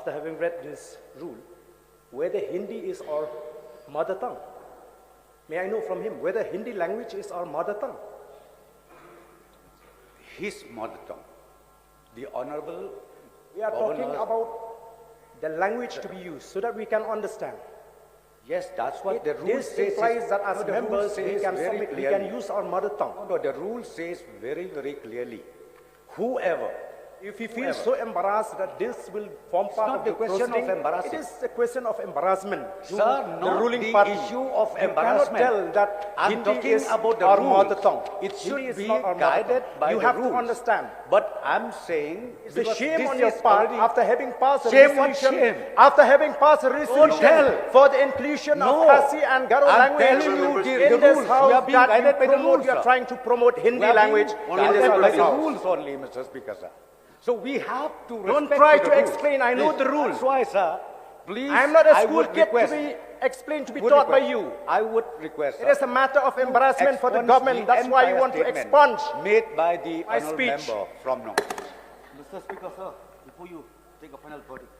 after having read this rule, whether Hindi is our mother tongue. May I know from him whether Hindi language is our mother tongue? His mother tongue. The Honorable We are Governor, talking about the language to be used so that we can understand. yes, that's what the rule This says. implies that as No, the rule members we says can, very submit, we clearly. can use our mother tongue. No, the rule says very, very clearly, whoever, If he feels so embarrassed that this will form part not of the the question of proceeding, embarrassing. it is a question of embarrassment to Sir, the not ruling the party. issue of You embarrassment. cannot tell that I'm Hindi talking is about the our rules. mother tongue. It Hindi should is be not our mother guided tongue. by you the have rules. to understand. But I'm saying, It's a because shame this on your is part already- after having passed a Shame what resolution, shame? after having passed a resolution tell. for the inclusion No. of Khasi and Garo I'm language telling you the in this rules. We house are being that guided by the promote, rules, you are sir. trying to promote Hindi We are being language in this guided by the house. rules only, Mr. Speaker, sir. So we have to Don't respect try the to rules. explain. I know the rules. That's why, sir, please, I am not a I school would kid to request- be explained, to be would taught by request- you. I would request, It sir, is a matter of embarrassment for the expunge government. That's why you entire want to statement expunge made by the my honourable speech. member from North. Mr. Speaker, sir, before you take a final verdict,